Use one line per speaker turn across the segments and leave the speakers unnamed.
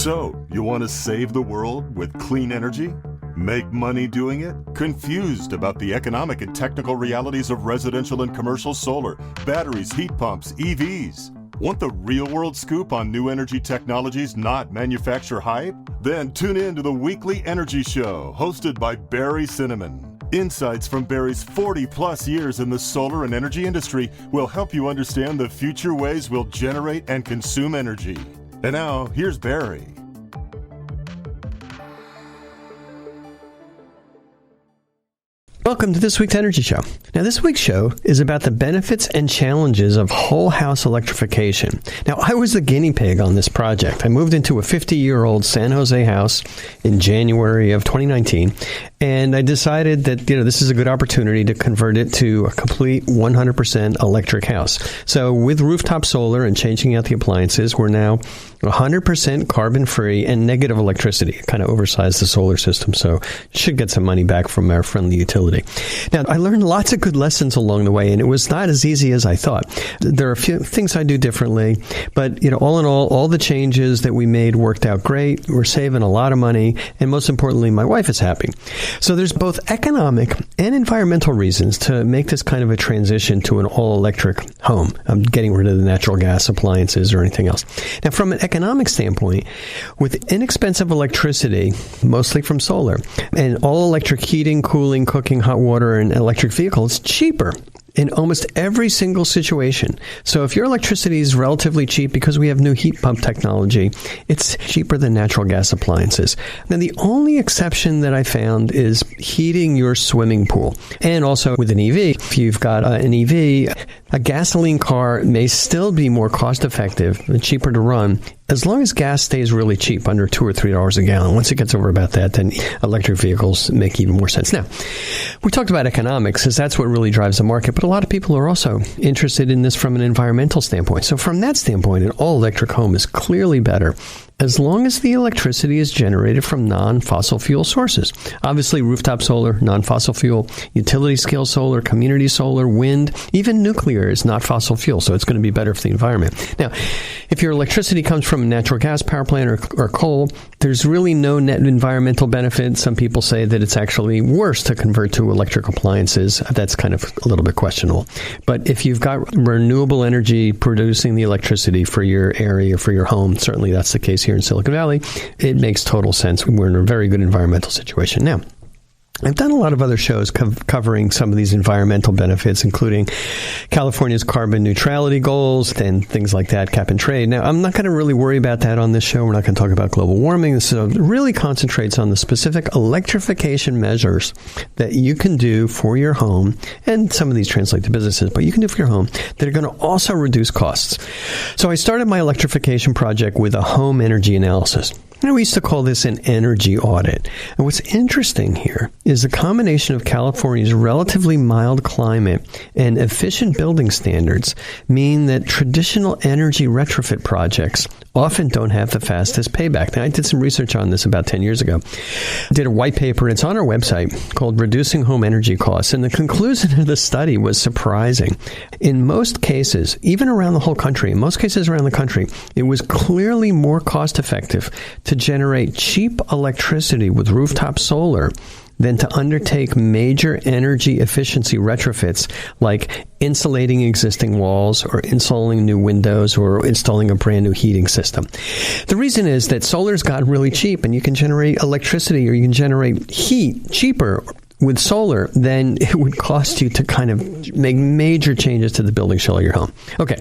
So, you want to save the world with clean energy? Make money doing it? Confused about the economic and technical realities of residential and commercial solar, batteries, heat pumps, EVs? Want the real-world scoop on new energy technologies, not manufacturer hype? Then tune in to the Weekly Energy Show, hosted by Barry Cinnamon. Insights from Barry's 40-plus years in the solar and energy industry will help you understand the future ways we'll generate and consume energy. And now, here's Barry.
Welcome to this week's Energy Show. Now, this week's show is about the benefits and challenges of whole house electrification. Now, I was the guinea pig on this project. I moved into a 50-year-old San Jose house in January of 2019, and I decided that, this is a good opportunity to convert it to a complete 100% electric house. So with rooftop solar and changing out the appliances, we're now 100% carbon-free and negative electricity. Kind of oversized the solar system, so should get some money back from our friendly utility. Now, I learned lots of good lessons along the way, and it was not as easy as I thought. There are a few things I do differently, but all in all the changes that we made worked out great. We're saving a lot of money, and most importantly, my wife is happy. So there's both economic and environmental reasons to make this kind of a transition to an all-electric home. I'm getting rid of the natural gas appliances or anything else. Now, from an economic standpoint, with inexpensive electricity, mostly from solar, and all-electric heating, cooling, cooking, hot water, and electric vehicles, cheaper in almost every single situation. So if your electricity is relatively cheap because we have new heat pump technology, it's cheaper than natural gas appliances. Now, the only exception that I found is heating your swimming pool. And also with an EV, if you've got an EV, a gasoline car may still be more cost effective and cheaper to run as long as gas stays really cheap, under $2 or $3 a gallon. Once it gets over about that, then electric vehicles make even more sense. Now, we talked about economics, because that's what really drives the market, but a lot of people are also interested in this from an environmental standpoint. So from that standpoint, an all-electric home is clearly better as long as the electricity is generated from non-fossil fuel sources. Obviously, rooftop solar, non-fossil fuel, utility-scale solar, community solar, wind, even nuclear is not fossil fuel, so it's going to be better for the environment. Now, if your electricity comes from a natural gas power plant or coal, there's really no net environmental benefit. Some people say that it's actually worse to convert to electric appliances. That's kind of a little bit questionable. But if you've got renewable energy producing the electricity for your area, for your home, certainly that's the case here in Silicon Valley, it makes total sense. We're in a very good environmental situation. Now, I've done a lot of other shows covering some of these environmental benefits, including California's carbon neutrality goals and things like that, cap and trade. Now, I'm not going to really worry about that on this show. We're not going to talk about global warming. This really concentrates on the specific electrification measures that you can do for your home, and some of these translate to businesses, but you can do for your home that are going to also reduce costs. So I started my electrification project with a home energy analysis. We used to call this an energy audit. And what's interesting here is the combination of California's relatively mild climate and efficient building standards mean that traditional energy retrofit projects often don't have the fastest payback. Now, I did some research on this about 10 years ago. I did a white paper, and it's on our website, called Reducing Home Energy Costs. And the conclusion of the study was surprising. In most cases, even around the whole country, in most cases around the country, it was clearly more cost effective to generate cheap electricity with rooftop solar than to undertake major energy efficiency retrofits like insulating existing walls or installing new windows or installing a brand new heating system. The reason is that solar's gotten really cheap, and you can generate electricity or you can generate heat cheaper with solar than it would cost you to kind of make major changes to the building shell of your home. Okay,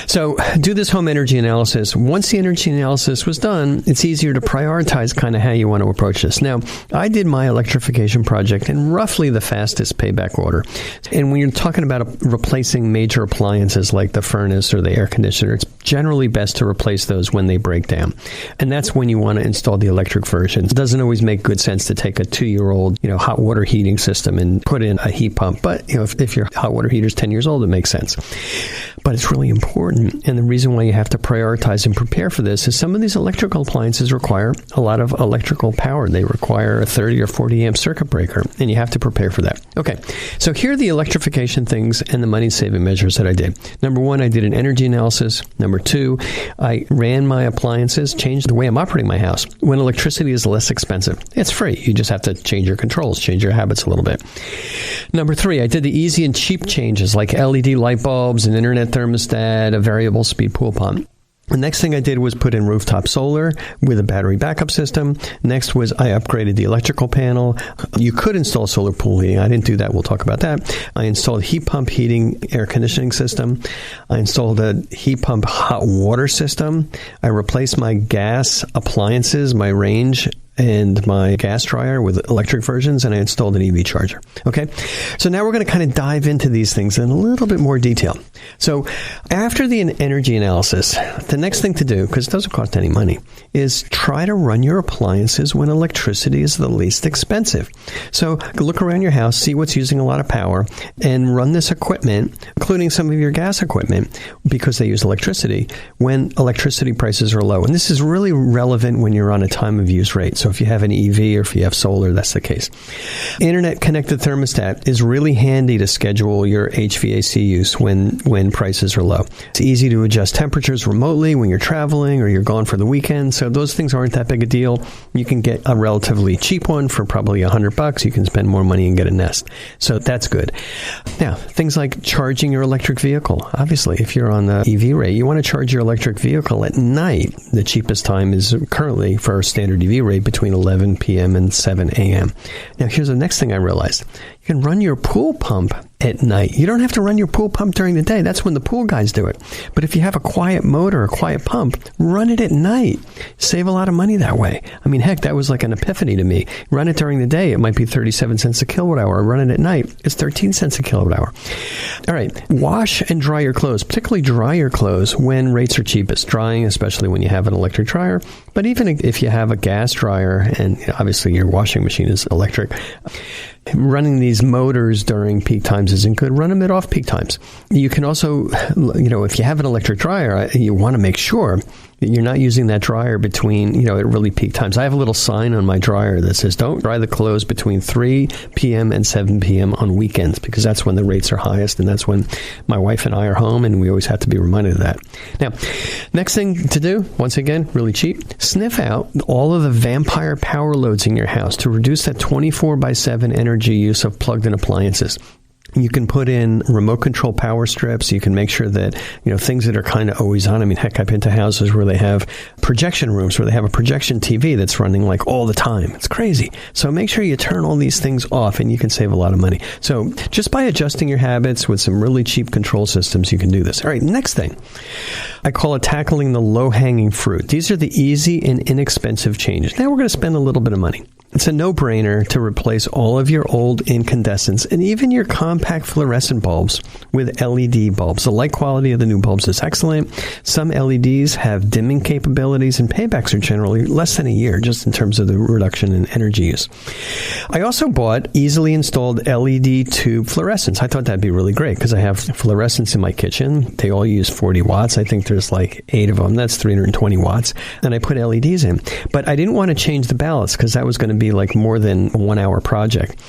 so do this home energy analysis. Once the energy analysis was done, it's easier to prioritize kind of how you want to approach this. Now, I did my electrification project in roughly the fastest payback order. And when you're talking about replacing major appliances like the furnace or the air conditioner, it's generally best to replace those when they break down. And that's when you want to install the electric version. It doesn't always make good sense to take a 2-year-old, hot water heater heating system and put in a heat pump. But if your hot water heater is 10 years old, it makes sense. But it's really important. And the reason why you have to prioritize and prepare for this is some of these electrical appliances require a lot of electrical power. They require a 30 or 40 amp circuit breaker, and you have to prepare for that. Okay, so here are the electrification things and the money-saving measures that I did. Number one, I did an energy analysis. Number two, I ran my appliances, changed the way I'm operating my house. When electricity is less expensive, it's free. You just have to change your controls, change your habits a little bit. Number three, I did the easy and cheap changes like LED light bulbs, an internet thermostat, a variable speed pool pump. The next thing I did was put in rooftop solar with a battery backup system. Next was I upgraded the electrical panel. You could install solar pool heating. I didn't do that. We'll talk about that. I installed heat pump heating air conditioning system. I installed a heat pump hot water system. I replaced my gas appliances, my range and my gas dryer with electric versions, and I installed an EV charger. Okay, so now we're going to kind of dive into these things in a little bit more detail. So after the energy analysis, the next thing to do, because it doesn't cost any money, is try to run your appliances when electricity is the least expensive. So look around your house, see what's using a lot of power, and run this equipment, including some of your gas equipment, because they use electricity, when electricity prices are low. And this is really relevant when you're on a time of use rate. So if you have an EV or if you have solar, that's the case. Internet connected thermostat is really handy to schedule your HVAC use when prices are low. It's easy to adjust temperatures remotely when you're traveling or you're gone for the weekend. So those things aren't that big a deal. You can get a relatively cheap one for probably $100. You can spend more money and get a Nest. So that's good. Now, things like charging your electric vehicle. Obviously, if you're on the EV rate, you want to charge your electric vehicle at night. The cheapest time is currently for a standard EV rate between 11 p.m. and 7 a.m. Now, here's the next thing I realized. You can run your pool pump at night. You don't have to run your pool pump during the day. That's when the pool guys do it. But if you have a quiet motor, a quiet pump, run it at night. Save a lot of money that way. I mean, heck, that was like an epiphany to me. Run it during the day, it might be 37 cents a kilowatt hour. Run it at night, it's 13 cents a kilowatt hour. All right, wash and dry your clothes, particularly dry your clothes when rates are cheapest. Drying, especially when you have an electric dryer. But even if you have a gas dryer, and obviously your washing machine is electric, running these motors during peak times isn't good. Run them at off-peak times. You can also, if you have an electric dryer, you want to make sure that you're not using that dryer between, at really peak times. I have a little sign on my dryer that says, don't dry the clothes between 3 p.m. and 7 p.m. on weekends, because that's when the rates are highest, and that's when my wife and I are home, and we always have to be reminded of that. Now, next thing to do, once again, really cheap, sniff out all of the vampire power loads in your house to reduce that 24/7 energy use of plugged-in appliances. You can put in remote control power strips. You can make sure that, things that are kind of always on. I mean, heck, I've been to houses where they have projection rooms where they have a projection TV that's running like all the time. It's crazy. So make sure you turn all these things off and you can save a lot of money. So just by adjusting your habits with some really cheap control systems, you can do this. All right, next thing. I call it tackling the low-hanging fruit. These are the easy and inexpensive changes. Now we're going to spend a little bit of money. It's a no-brainer to replace all of your old incandescents and even your compact fluorescent bulbs with LED bulbs. The light quality of the new bulbs is excellent. Some LEDs have dimming capabilities, and paybacks are generally less than a year, just in terms of the reduction in energy use. I also bought easily installed LED tube fluorescents. I thought that'd be really great because I have fluorescents in my kitchen. They all use 40 watts. I think there's like 8 of them. That's 320 watts. And I put LEDs in. But I didn't want to change the ballast because that was going to be like more than a 1 hour project.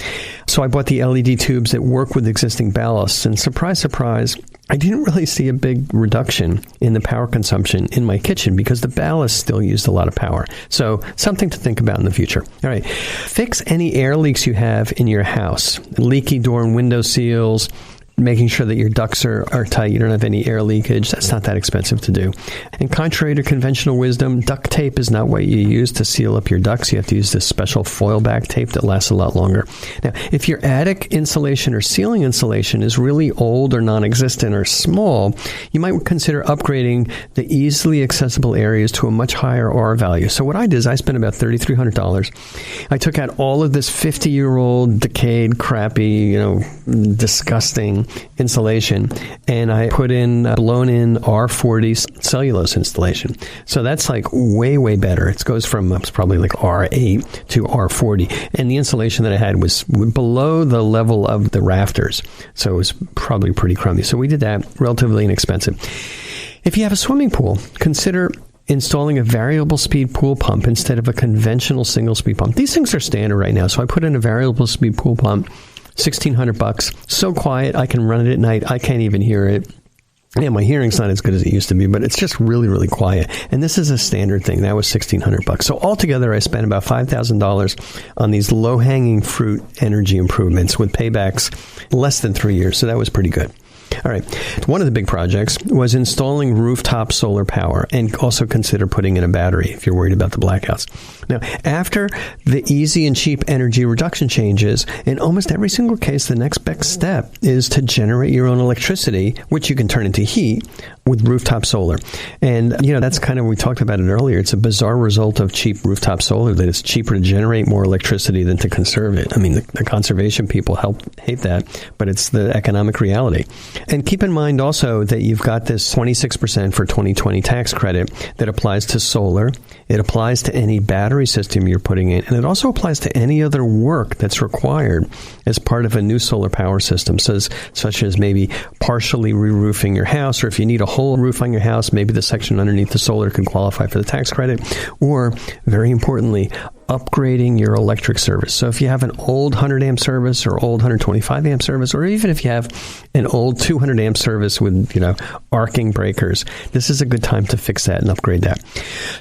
So I bought the LED tubes that work with existing ballasts, and surprise, surprise, I didn't really see a big reduction in the power consumption in my kitchen because the ballast still used a lot of power. So something to think about in the future. All right. Fix any air leaks you have in your house. Leaky door and window seals, making sure that your ducts are tight, you don't have any air leakage. That's not that expensive to do. And contrary to conventional wisdom, duct tape is not what you use to seal up your ducts. You have to use this special foil back tape that lasts a lot longer. Now, if your attic insulation or ceiling insulation is really old or non-existent or small, you might consider upgrading the easily accessible areas to a much higher R value. So what I did is I spent about $3,300. I took out all of this 50-year-old, decayed, crappy, disgusting insulation, and I put in blown-in R40 cellulose insulation. So that's like way, way better. It goes from it's probably like R8 to R40. And the insulation that I had was below the level of the rafters. So it was probably pretty crummy. So we did that, relatively inexpensive. If you have a swimming pool, consider installing a variable speed pool pump instead of a conventional single speed pump. These things are standard right now. So I put in a variable speed pool pump, $1,600. So quiet, I can run it at night. I can't even hear it. Yeah, my hearing's not as good as it used to be, but it's just really, really quiet. And this is a standard thing. That was $1,600. So altogether, I spent about $5,000 on these low-hanging fruit energy improvements with paybacks less than 3 years. So that was pretty good. All right. One of the big projects was installing rooftop solar power, and also consider putting in a battery if you're worried about the blackouts. Now, after the easy and cheap energy reduction changes, in almost every single case, the next best step is to generate your own electricity, which you can turn into heat with rooftop solar. And, that's kind of, we talked about it earlier. It's a bizarre result of cheap rooftop solar, that it's cheaper to generate more electricity than to conserve it. I mean, the conservation people hate that, but it's the economic reality. And keep in mind also that you've got this 26% for 2020 tax credit that applies to solar. It applies to any battery system you're putting in, and it also applies to any other work that's required as part of a new solar power system, such as maybe partially re-roofing your house, or if you need a whole roof on your house, maybe the section underneath the solar can qualify for the tax credit, or, very importantly, upgrading your electric service. So if you have an old 100 amp service or old 125 amp service, or even if you have an old 200 amp service with, arcing breakers, this is a good time to fix that and upgrade that.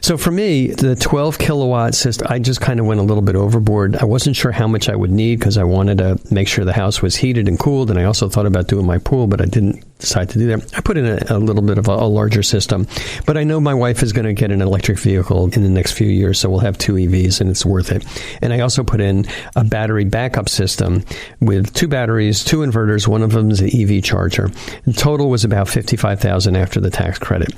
So for me, the 12 kilowatt system, I just kind of went a little bit overboard. I wasn't sure how much I would need because I wanted to make sure the house was heated and cooled, and I also thought about doing my pool, but I didn't decide to do that. I put in a little bit of a larger system, but I know my wife is going to get an electric vehicle in the next few years, so we'll have 2 EVs, and it's worth it. And I also put in a battery backup system with 2 batteries, 2 inverters. One of them is an EV charger. The total was about $55,000 after the tax credit.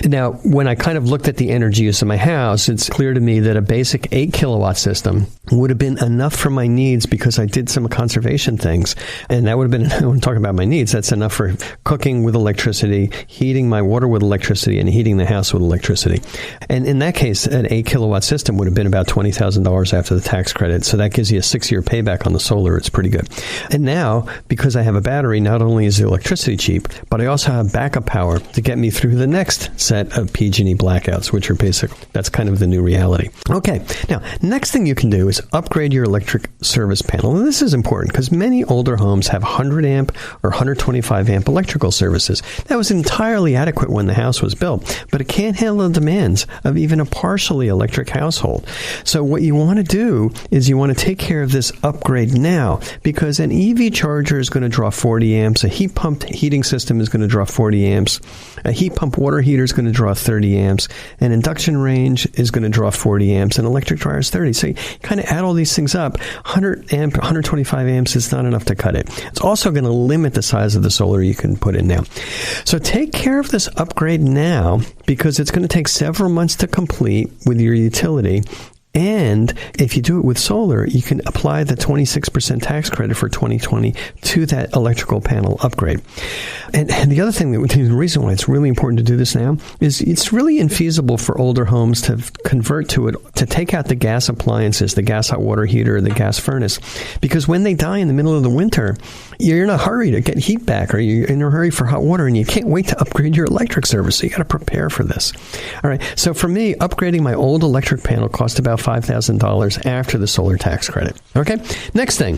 Now, when I kind of looked at the energy use of my house, it's clear to me that a basic 8 kilowatt system would have been enough for my needs because I did some conservation things. And that would have been, when I'm talking about my needs, that's enough for cooking with electricity, heating my water with electricity, and heating the house with electricity. And in that case, an 8 kilowatt system would have been about $20,000 after the tax credit. So that gives you a 6-year payback on the solar. It's pretty good. And now, because I have a battery, not only is the electricity cheap, but I also have backup power to get me through the next set of PG&E blackouts, which are basic. That's kind of the new reality. Okay. Now, next thing you can do is upgrade your electric service panel. And this is important because many older homes have 100 amp or 125 amp electrical services. That was entirely adequate when the house was built, but it can't handle the demands of even a partially electric household. So what you want to do is you want to take care of this upgrade now, because an EV charger is going to draw 40 amps, a heat pump heating system is going to draw 40 amps, a heat pump water heater is going to draw 30 amps, an induction range is going to draw 40 amps, and electric dryer is 30. So you kind of add all these things up. 100 amp, 125 amps is not enough to cut it. It's also going to limit the size of the solar you can put in now. So take care of this upgrade now, because it's going to take several months to complete with your utility. And if you do it with solar, you can apply the 26% tax credit for 2020 to that electrical panel upgrade. And the other thing, the reason why it's really important to do this now is it's really infeasible for older homes to convert to it, to take out the gas appliances, the gas hot water heater, the gas furnace, because when they die in the middle of the winter, you're in a hurry to get heat back, or you're in a hurry for hot water, and you can't wait to upgrade your electric service. So you got to prepare for this. All right. So for me, upgrading my old electric panel cost about $5,000 after the solar tax credit. Okay. Next thing,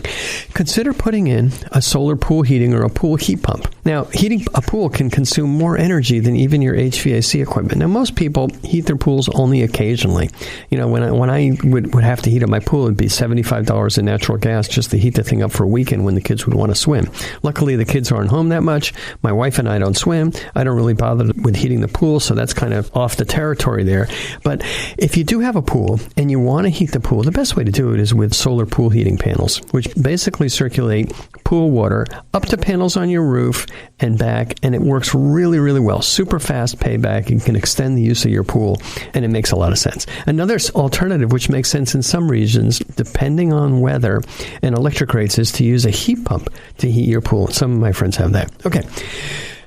consider putting in a solar pool heating or a pool heat pump. Now, heating a pool can consume more energy than even your HVAC equipment. Now, most people heat their pools only occasionally. When I would have to heat up my pool, it'd be $75 in natural gas just to heat the thing up for a weekend when the kids would want to swim. Luckily, the kids aren't home that much. My wife and I don't swim. I don't really bother with heating the pool, so that's kind of off the territory there. But if you do have a pool and you want to heat the pool, the best way to do it is with solar pool heating panels, which basically circulate pool water up to panels on your roof and back, and it works really, really well. Super fast payback. You can extend the use of your pool, and it makes a lot of sense. Another alternative, which makes sense in some regions, depending on weather and electric rates, is to use a heat pump to heat your pool. Some of my friends have that. Okay.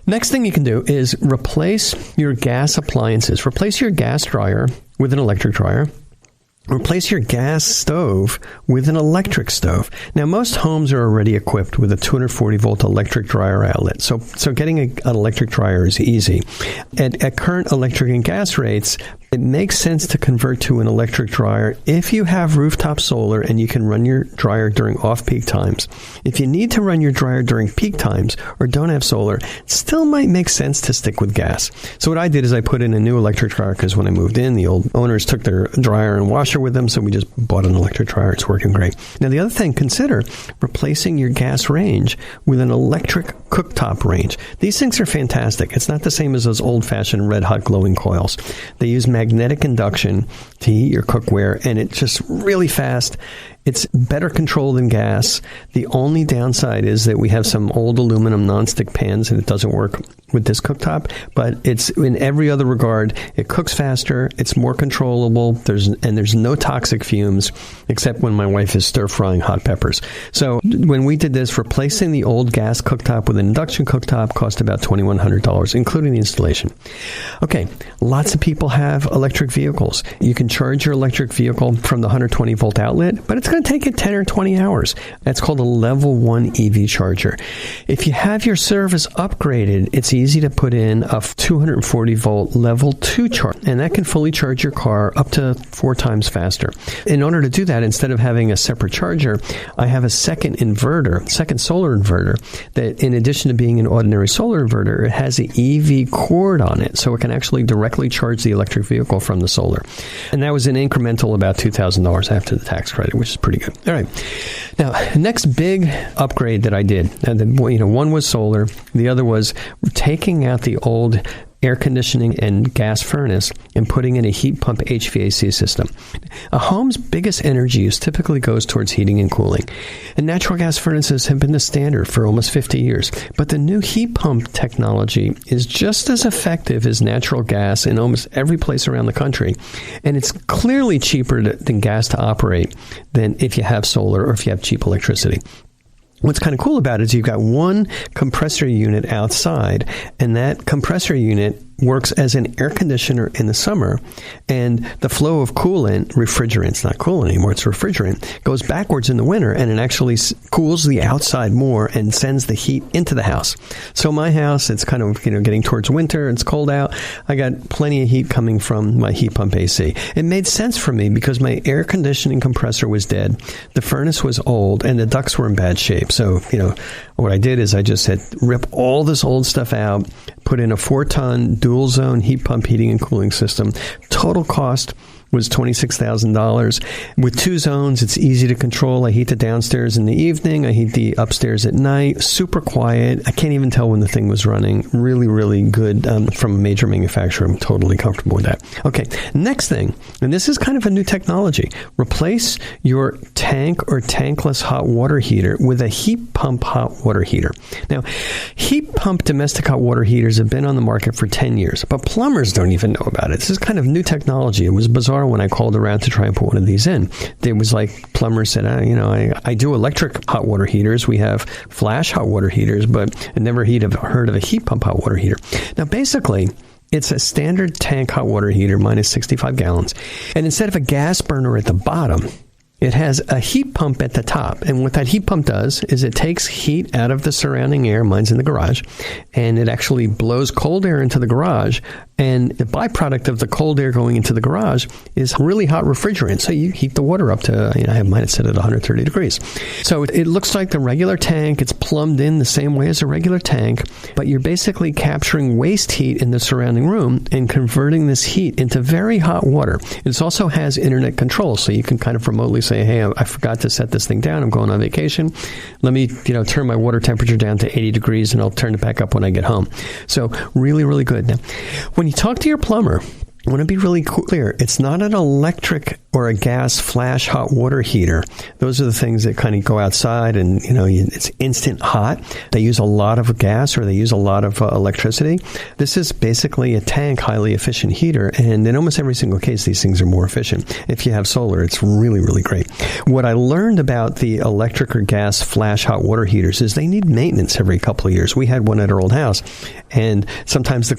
Next thing you can do is replace your gas appliances. Replace your gas dryer with an electric dryer. Replace your gas stove with an electric stove. Now, most homes are already equipped with a 240-volt electric dryer outlet, so getting an electric dryer is easy. At current electric and gas rates, it makes sense to convert to an electric dryer if you have rooftop solar and you can run your dryer during off-peak times. If you need to run your dryer during peak times or don't have solar, it still might make sense to stick with gas. So what I did is I put in a new electric dryer because when I moved in, the old owners took their dryer and washer with them, so we just bought an electric dryer. It's working great. Now, the other thing, consider replacing your gas range with an electric cooktop range. These things are fantastic. It's not the same as those old-fashioned red-hot glowing coils. They use magnetic induction to heat your cookware, and it's just really fast. It's better control than gas. The only downside is that we have some old aluminum nonstick pans and it doesn't work with this cooktop, but it's in every other regard. It cooks faster. It's more controllable. There's no toxic fumes except when my wife is stir frying hot peppers. So when we did this, replacing the old gas cooktop with an induction cooktop cost about $2,100, including the installation. Okay. Lots of people have electric vehicles. You can charge your electric vehicle from the 120 volt outlet, but it's going to take you 10 or 20 hours. That's called a level 1 EV charger. If you have your service upgraded, it's easy to put in a 240 volt level 2 charge, and that can fully charge your car up to 4 times faster. In order to do that, instead of having a separate charger, I have a second solar inverter that, in addition to being an ordinary solar inverter, it has an EV cord on it, so it can actually directly charge the electric vehicle from the solar. And that was an incremental about $2,000 after the tax credit, which is pretty good. All right. Now, next big upgrade that I did, one was solar. The other was taking out the old air conditioning and gas furnace and putting in a heat pump HVAC system. A home's biggest energy use typically goes towards heating and cooling. And natural gas furnaces have been the standard for almost 50 years. But the new heat pump technology is just as effective as natural gas in almost every place around the country. And it's clearly cheaper than gas to operate than if you have solar or if you have cheap electricity. What's kind of cool about it is you've got one compressor unit outside, and that compressor unit works as an air conditioner in the summer, and the flow of refrigerant's not cool anymore, it's refrigerant, goes backwards in the winter, and it actually cools the outside more and sends the heat into the house. So my house, it's kind of getting towards winter, it's cold out, I got plenty of heat coming from my heat pump AC. It made sense for me because my air conditioning compressor was dead, the furnace was old, and the ducts were in bad shape. So, what I did is I just said, rip all this old stuff out, put in a 4-ton dual zone heat pump heating and cooling system. Total cost was $26,000. With 2 zones, it's easy to control. I heat the downstairs in the evening. I heat the upstairs at night. Super quiet. I can't even tell when the thing was running. Really, really good from a major manufacturer. I'm totally comfortable with that. Okay, next thing, and this is kind of a new technology. Replace your tank or tankless hot water heater with a heat pump hot water heater. Now, heat pump domestic hot water heaters have been on the market for 10 years, but plumbers don't even know about it. This is kind of new technology. It was bizarre when I called around to try and put one of these in. It was like plumbers said, I do electric hot water heaters. We have flash hot water heaters, but I never heard of a heat pump hot water heater. Now, basically, it's a standard tank hot water heater minus 65 gallons. And instead of a gas burner at the bottom, it has a heat pump at the top. And what that heat pump does is it takes heat out of the surrounding air, mine's in the garage, and it actually blows cold air into the garage. And the byproduct of the cold air going into the garage is really hot refrigerant. So you heat the water up to, I have mine set at 130 degrees. So it looks like the regular tank. It's plumbed in the same way as a regular tank, but you're basically capturing waste heat in the surrounding room and converting this heat into very hot water. It also has internet control, so you can kind of remotely say, hey, I forgot to set this thing down. I'm going on vacation. Let me, turn my water temperature down to 80 degrees, and I'll turn it back up when I get home. So really, really good. Now, when you talk to your plumber, I want to be really clear. It's not an electric or a gas flash hot water heater. Those are the things that kind of go outside and, it's instant hot. They use a lot of gas or they use a lot of electricity. This is basically a tank, highly efficient heater. And in almost every single case, these things are more efficient. If you have solar, it's really, really great. What I learned about the electric or gas flash hot water heaters is they need maintenance every couple of years. We had one at our old house, and sometimes the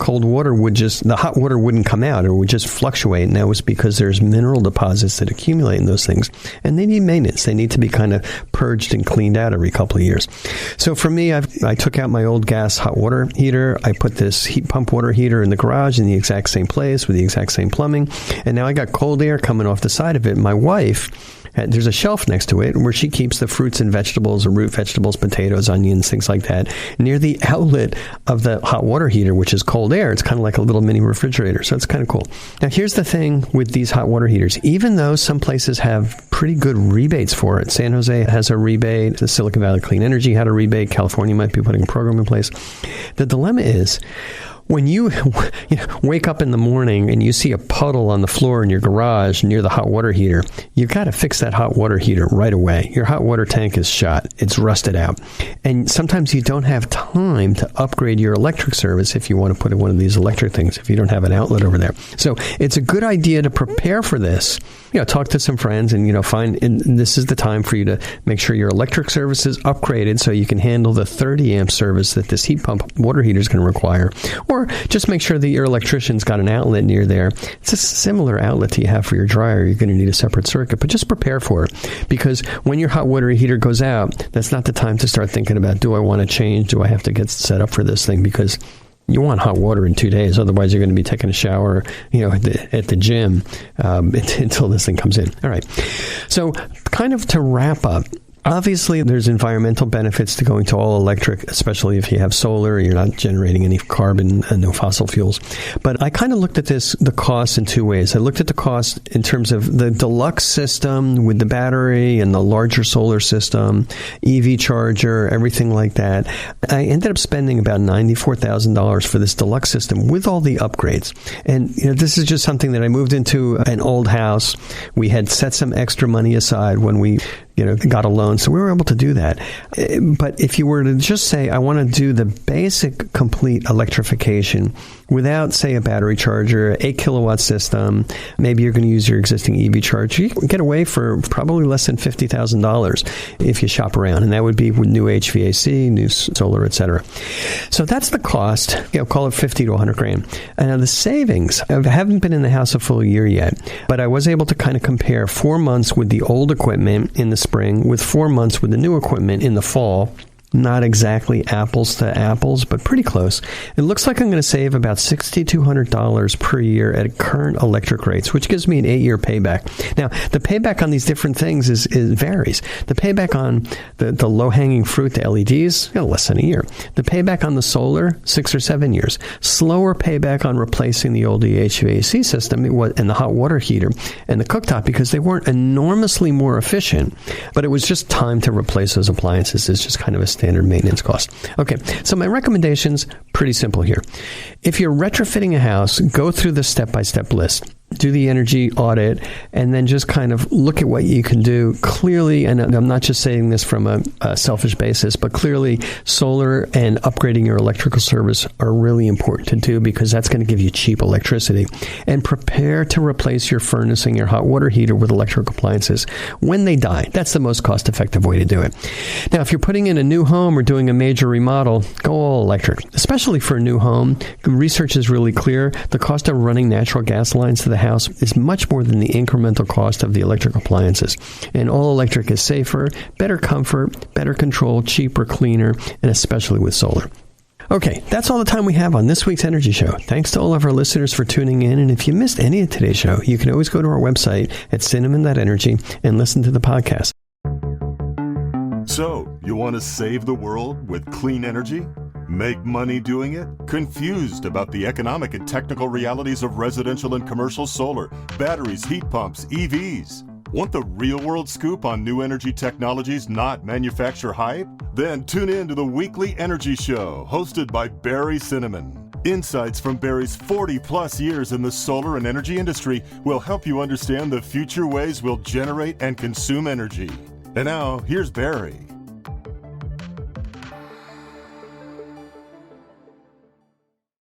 hot water wouldn't come out or would just fluctuate. And that was because there's mineral deposits that accumulate in those things, and they need maintenance. They need to be kind of purged and cleaned out every couple of years. So for me, I took out my old gas hot water heater. I put this heat pump water heater in the garage in the exact same place with the exact same plumbing. And now I got cold air coming off the side of it. My wife, there's a shelf next to it where she keeps the fruits and vegetables, or root vegetables, potatoes, onions, things like that, near the outlet of the hot water heater, which is cold air. It's kind of like a little mini refrigerator. So it's kind of cool. Now, here's the thing with these hot water heaters. Even though some places have pretty good rebates for it, San Jose has a rebate, the Silicon Valley Clean Energy had a rebate, California might be putting a program in place. The dilemma is, when you wake up in the morning and you see a puddle on the floor in your garage near the hot water heater, you've got to fix that hot water heater right away. Your hot water tank is shot. It's rusted out. And sometimes you don't have time to upgrade your electric service if you want to put in one of these electric things, if you don't have an outlet over there. So it's a good idea to prepare for this. Talk to some friends and, and this is the time for you to make sure your electric service is upgraded so you can handle the 30 amp service that this heat pump water heater is going to require. Or just make sure that your electrician's got an outlet near there. It's a similar outlet that you have for your dryer. You're going to need a separate circuit, but just prepare for it. Because when your hot water heater goes out, that's not the time to start thinking about, do I want to change? Do I have to get set up for this thing? Because you want hot water in 2 days. Otherwise, you're going to be taking a shower, at the gym until this thing comes in. All right. So kind of to wrap up, obviously, there's environmental benefits to going to all electric, especially if you have solar, you're not generating any carbon and no fossil fuels. But I kind of looked at the cost in two ways. I looked at the cost in terms of the deluxe system with the battery and the larger solar system, EV charger, everything like that. I ended up spending about $94,000 for this deluxe system with all the upgrades. And this is just something that I moved into an old house. We had set some extra money aside when we got a loan. So we were able to do that. But if you were to just say, I want to do the basic complete electrification without, say, a battery charger, 8 kilowatt system, maybe you're going to use your existing EV charger, you can get away for probably less than $50,000 if you shop around. And that would be with new HVAC, new solar, etc. So that's the cost. Call it 50 to 100 grand. And the savings, I haven't been in the house a full year yet, but I was able to kind of compare 4 months with the old equipment in the spring with 4 months with the new equipment in the fall. Not exactly apples to apples, but pretty close. It looks like I'm going to save about $6,200 per year at current electric rates, which gives me an 8-year payback. Now, the payback on these different things varies. The payback on the low-hanging fruit, the LEDs, less than a year. The payback on the solar, 6 or 7 years. Slower payback on replacing the old HVAC system and the hot water heater and the cooktop because they weren't enormously more efficient, but it was just time to replace those appliances. It's just kind of a standard maintenance cost. Okay, so my recommendations, pretty simple here. If you're retrofitting a house, go through the step-by-step list. Do the energy audit, and then just kind of look at what you can do. Clearly, and I'm not just saying this from a selfish basis, but clearly solar and upgrading your electrical service are really important to do because that's going to give you cheap electricity. And prepare to replace your furnace and your hot water heater with electric appliances when they die. That's the most cost-effective way to do it. Now, if you're putting in a new home or doing a major remodel, go all electric. Especially for a new home, research is really clear. The cost of running natural gas lines to the house is much more than the incremental cost of the electric appliances. And all electric is safer, better comfort, better control, cheaper, cleaner, and especially with solar. Okay, that's all the time we have on this week's Energy Show. Thanks to all of our listeners for tuning in. And if you missed any of today's show, you can always go to our website at cinnamon.energy and listen to the podcast.
So, you want to save the world with clean energy? Make money doing it? Confused about the economic and technical realities of residential and commercial solar, batteries, heat pumps, EVs? Want the real-world scoop on new energy technologies, not manufacturer hype? Then tune in to the Weekly Energy Show, hosted by Barry Cinnamon. Insights from Barry's 40-plus years in the solar and energy industry will help you understand the future ways we'll generate and consume energy. And now, here's Barry.